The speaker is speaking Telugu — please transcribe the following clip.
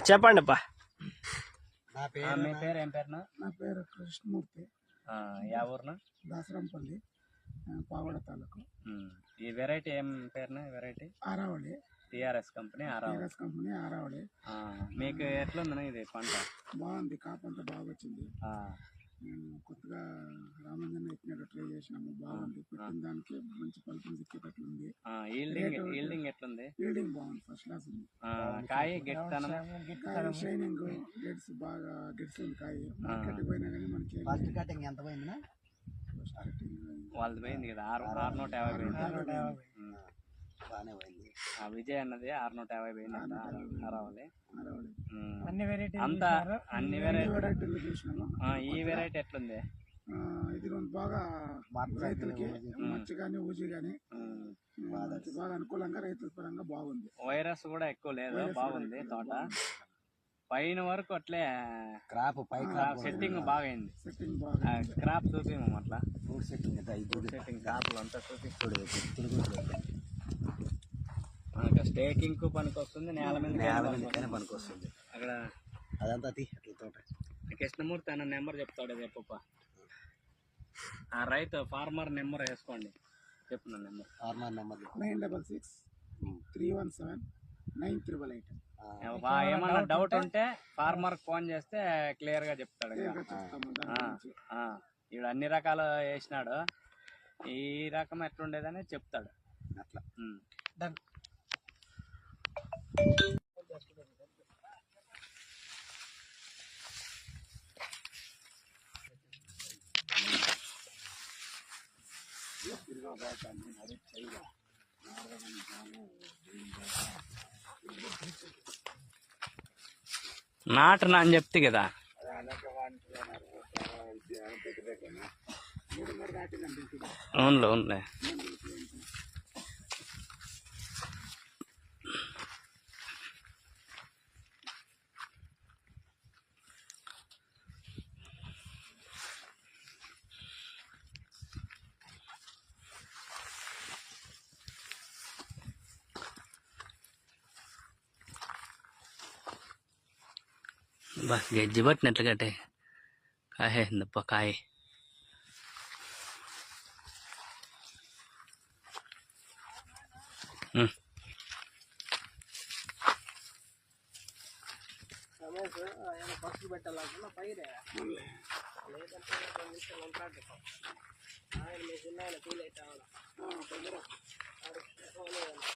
చెప్పండి అప్ప. మీ పేరు ఏం పేరునా? నా పేరు కృష్ణమూర్తి. యా ఊరునా? దాసరంపల్లి, పావడ తాలూకు. ఈ వెరైటీ ఏం పేరునా? Variety Aravali, TRS company Aravali. మీకు ఎట్లుందనా ఇది పంట? బాగుంది, కాపంతా బాగా వచ్చింది. కొత్తగా రామంజన్ ఎక్కినట్టు ట్రై చేసినాము, బాగుంది. పెట్టిన దానికి మంచి ఫలితం సిక్కేటట్లుంది. ఈల్డింగ్ ఎట్లుంది? ఈల్డింగ్ బాగుంది, ఫస్ట్ క్లాస్ ఉంది. కాయ గట్టితనం, షైనింగ్, గెట్స్ బాగా గెట్స్ ఉంది. కాయ మార్కెట్ పోయినా కానీ మనకి ఎంత పోయింది? వాళ్ళది పోయింది కదా, 650 పోయింది. బాగానే పోయింది. విజయ్ అన్నది 650 పోయింది రావాలి. అంతా అన్ని వెరైటీలు చూసినాము. ఈ వెరైటీ ఎట్లుంది? ఇది బాగా రైతులకి మచ్చ కానీ ఊజీ కానీ బాగా అనుకూలంగా రైతుల పరంగా బాగుంది. వైరస్ కూడా ఎక్కువ లేదు, బాగుంది తోట. పైన వరకు అట్లే క్రాప్ సెట్టింగ్ బాగా అయింది. క్రాప్ చూపిము అట్లా ఫ్రూట్ సెట్టింగ్ క్రాప్లు అంతా చూపిస్తుడు. స్టేకింగ్ కు పనికి వస్తుంది, నేల మీద పనికి వస్తుంది. అక్కడ అదంతా తోట. కృష్ణమూర్తి అన్న నెంబర్ చెప్తాడు, చెప్పప్ప. ఆ రైతు ఫార్మర్ నెంబర్ వేసుకోండి, చెప్పు నా నెంబర్. Farmer number 9663179888. ఏమన్నా డౌట్ ఉంటే ఫార్మర్ ఫోన్ చేస్తే క్లియర్ గా చెప్తాడు. ఇప్పుడు అన్ని రకాలు వేసినాడు, ఈ రకం ఎట్లుండేదని చెప్తాడు అట్లా. నాటునా అని చెప్తే కదా. అవునులే అవునులే. గజ్జి పట్టినట్లు కట్టే కాయ దప్ప కాయ.